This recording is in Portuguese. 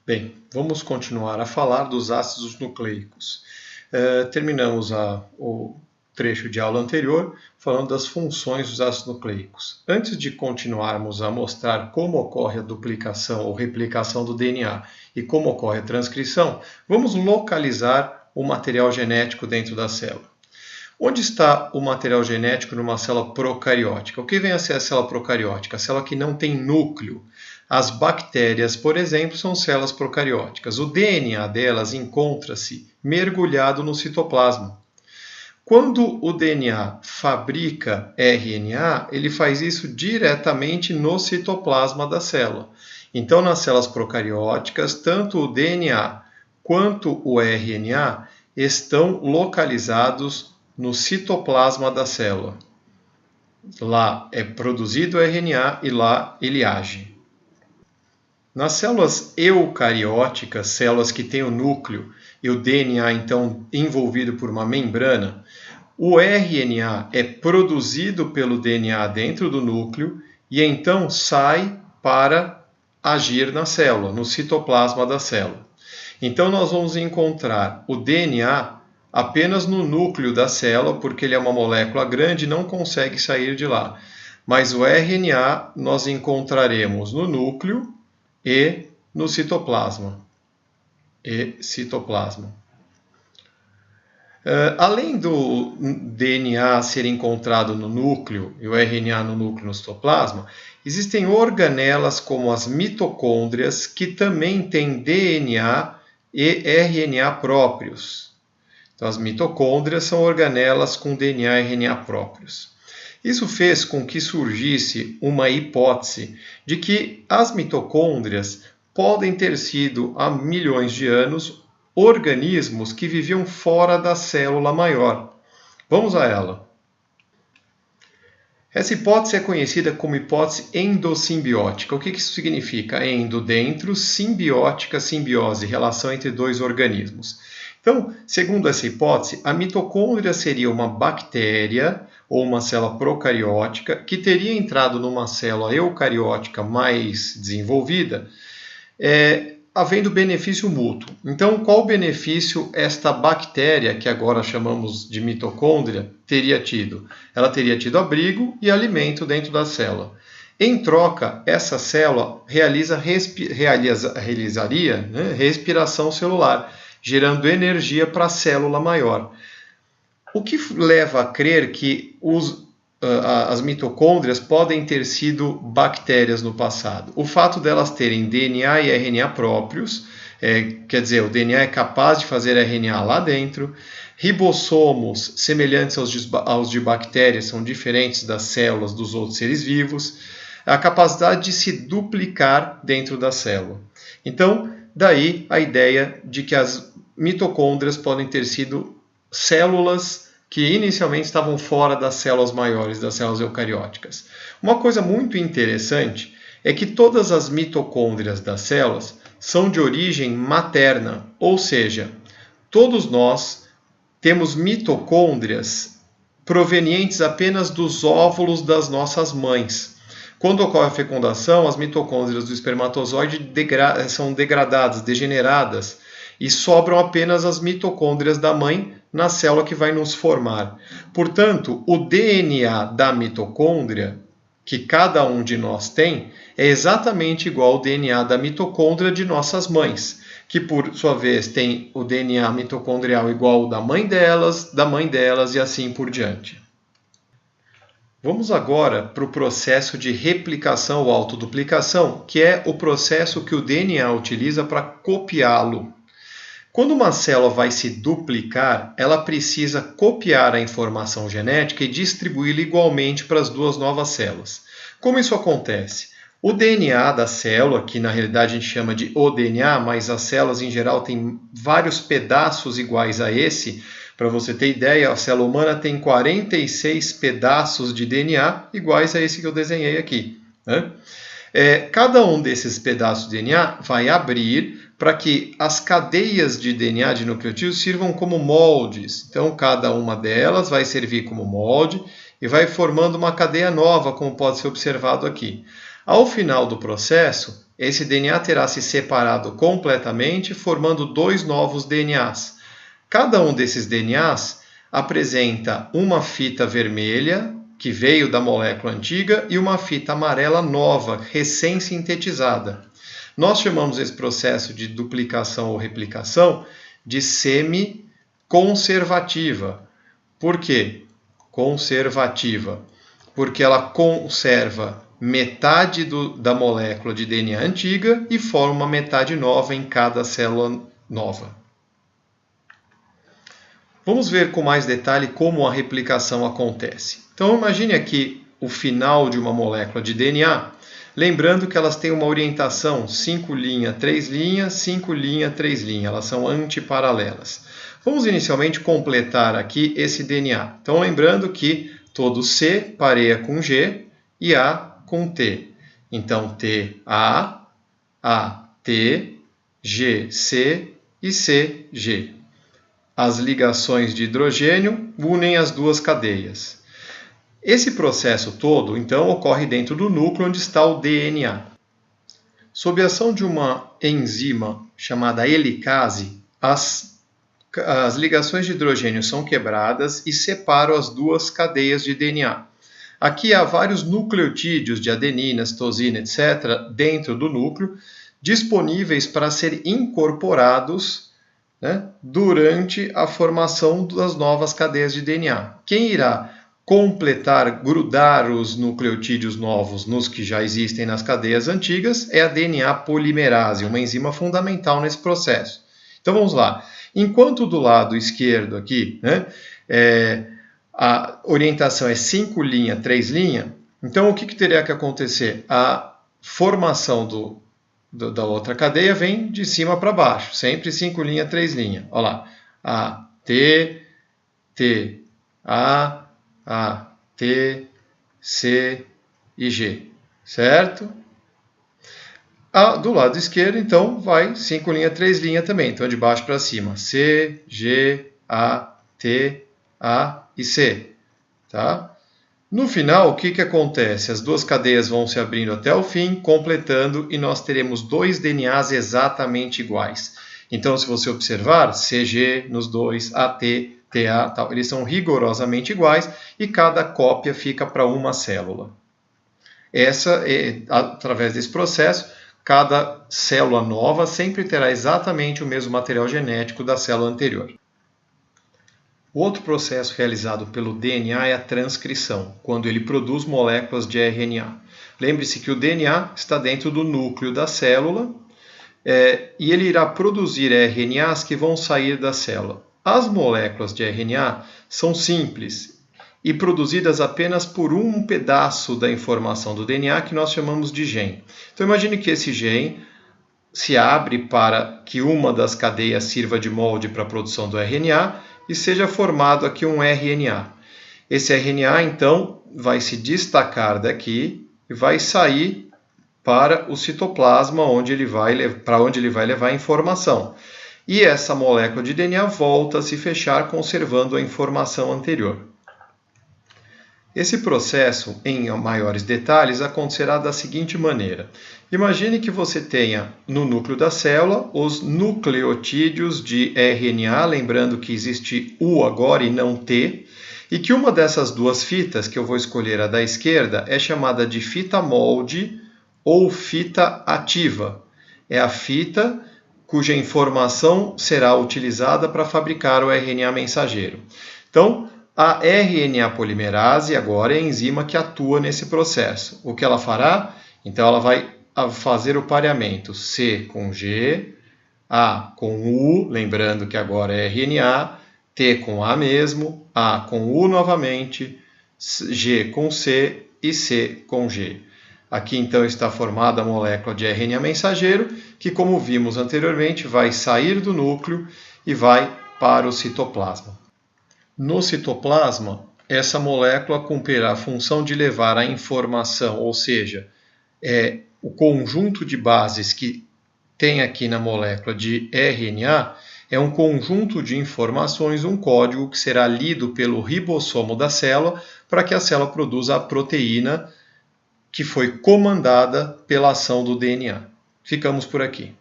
Bem, vamos continuar a falar dos ácidos nucleicos. Terminamos o trecho de aula anterior falando das funções dos ácidos nucleicos. Antes de continuarmos a mostrar como ocorre a duplicação ou replicação do DNA e como ocorre a transcrição, vamos localizar o material genético dentro da célula. Onde está o material genético numa célula procariótica? O que vem a ser a célula procariótica? A célula que não tem núcleo. As bactérias, por exemplo, são células procarióticas. O DNA delas encontra-se mergulhado no citoplasma. Quando o DNA fabrica RNA, ele faz isso diretamente no citoplasma da célula. Então, nas células procarióticas, tanto o DNA quanto o RNA estão localizados no citoplasma da célula. Lá é produzido o RNA e lá ele age. Nas células eucarióticas, células que têm o núcleo e o DNA então envolvido por uma membrana, o RNA é produzido pelo DNA dentro do núcleo e então sai para agir na célula, no citoplasma da célula. Então nós vamos encontrar o DNA apenas no núcleo da célula, porque ele é uma molécula grande e não consegue sair de lá. Mas o RNA nós encontraremos no núcleo e no citoplasma. Além do DNA ser encontrado no núcleo e o RNA no núcleo e no citoplasma, existem organelas como as mitocôndrias que também têm DNA e RNA próprios. Então, as mitocôndrias são organelas com DNA e RNA próprios. Isso fez com que surgisse uma hipótese de que as mitocôndrias podem ter sido, há milhões de anos, organismos que viviam fora da célula maior. Vamos a ela. Essa hipótese é conhecida como hipótese endossimbiótica. O que isso significa? Endo, dentro, simbiótica, simbiose, relação entre dois organismos. Então, segundo essa hipótese, a mitocôndria seria uma bactéria ou uma célula procariótica que teria entrado numa célula eucariótica mais desenvolvida, havendo benefício mútuo. Então, qual benefício esta bactéria, que agora chamamos de mitocôndria, teria tido? Ela teria tido abrigo e alimento dentro da célula. Em troca, essa célula realizaria respiração celular, gerando energia para a célula maior. O que leva a crer que as mitocôndrias podem ter sido bactérias no passado? O fato delas terem DNA e RNA próprios, quer dizer, o DNA é capaz de fazer RNA lá dentro, ribossomos semelhantes aos de bactérias são diferentes das células dos outros seres vivos, a capacidade de se duplicar dentro da célula. Então, daí a ideia de que as mitocôndrias podem ter sido células que inicialmente estavam fora das células maiores, das células eucarióticas. Uma coisa muito interessante é que todas as mitocôndrias das células são de origem materna, ou seja, todos nós temos mitocôndrias provenientes apenas dos óvulos das nossas mães. Quando ocorre a fecundação, as mitocôndrias do espermatozoide são degradadas, degeneradas, e sobram apenas as mitocôndrias da mãe na célula que vai nos formar. Portanto, o DNA da mitocôndria, que cada um de nós tem, é exatamente igual ao DNA da mitocôndria de nossas mães, que por sua vez tem o DNA mitocondrial igual ao da mãe delas e assim por diante. Vamos agora para o processo de replicação ou autoduplicação, que é o processo que o DNA utiliza para copiá-lo. Quando uma célula vai se duplicar, ela precisa copiar a informação genética e distribuí-la igualmente para as duas novas células. Como isso acontece? O DNA da célula, que na realidade a gente chama de DNA, mas as células em geral têm vários pedaços iguais a esse. Para você ter ideia, a célula humana tem 46 pedaços de DNA iguais a esse que eu desenhei aqui, né? Cada um desses pedaços de DNA vai abrir para que as cadeias de DNA de nucleotídeos sirvam como moldes. Então, cada uma delas vai servir como molde e vai formando uma cadeia nova, como pode ser observado aqui. Ao final do processo, esse DNA terá se separado completamente, formando 2 novos DNAs. Cada um desses DNAs apresenta uma fita vermelha, que veio da molécula antiga, e uma fita amarela nova, recém-sintetizada. Nós chamamos esse processo de duplicação ou replicação de semi-conservativa. Por quê? Conservativa. Porque ela conserva metade da molécula de DNA antiga e forma uma metade nova em cada célula nova. Vamos ver com mais detalhe como a replicação acontece. Então imagine aqui o final de uma molécula de DNA, lembrando que elas têm uma orientação 5' 3', 5' 3', elas são antiparalelas. Vamos inicialmente completar aqui esse DNA. Então lembrando que todo C pareia com G e A com T. Então TA, AT, GC e CG. As ligações de hidrogênio unem as duas cadeias. Esse processo todo, então, ocorre dentro do núcleo onde está o DNA. Sob a ação de uma enzima chamada helicase, as ligações de hidrogênio são quebradas e separam as duas cadeias de DNA. Aqui há vários nucleotídeos de adenina, citosina, etc., dentro do núcleo, disponíveis para serem incorporados, durante a formação das novas cadeias de DNA. Quem irá completar, grudar os nucleotídeos novos nos que já existem nas cadeias antigas é a DNA polimerase, uma enzima fundamental nesse processo. Então vamos lá. Enquanto do lado esquerdo aqui, a orientação é 5', 3', então o que teria que acontecer? A formação da outra cadeia vem de cima para baixo, sempre 5', 3'. Olha lá, A, T, T, A, T, C e G, certo? Do lado esquerdo, então, vai 5', 3' também, então de baixo para cima, C, G, A, T, A e C, tá? No final, o que acontece? As duas cadeias vão se abrindo até o fim, completando, e nós teremos 2 DNAs exatamente iguais. Então, se você observar, CG nos dois, AT, TA, tal, eles são rigorosamente iguais e cada cópia fica para uma célula. Através desse processo, cada célula nova sempre terá exatamente o mesmo material genético da célula anterior. Outro processo realizado pelo DNA é a transcrição, quando ele produz moléculas de RNA. Lembre-se que o DNA está dentro do núcleo da célula e ele irá produzir RNAs que vão sair da célula. As moléculas de RNA são simples e produzidas apenas por um pedaço da informação do DNA que nós chamamos de gene. Então imagine que esse gene se abre para que uma das cadeias sirva de molde para a produção do RNA e seja formado aqui um RNA. Esse RNA, então, vai se destacar daqui e vai sair para o citoplasma, para onde ele vai levar a informação. E essa molécula de DNA volta a se fechar, conservando a informação anterior. Esse processo, em maiores detalhes, acontecerá da seguinte maneira. Imagine que você tenha no núcleo da célula os nucleotídeos de RNA, lembrando que existe U agora e não T, e que uma dessas duas fitas, que eu vou escolher a da esquerda, é chamada de fita molde ou fita ativa. É a fita cuja informação será utilizada para fabricar o RNA mensageiro. Então, a RNA polimerase agora é a enzima que atua nesse processo. O que ela fará? Então ela vai fazer o pareamento C com G, A com U, lembrando que agora é RNA, T com A mesmo, A com U novamente, G com C e C com G. Aqui então está formada a molécula de RNA mensageiro, que como vimos anteriormente vai sair do núcleo e vai para o citoplasma. No citoplasma, essa molécula cumprirá a função de levar a informação, ou seja, o conjunto de bases que tem aqui na molécula de RNA é um conjunto de informações, um código que será lido pelo ribossomo da célula para que a célula produza a proteína que foi comandada pela ação do DNA. Ficamos por aqui.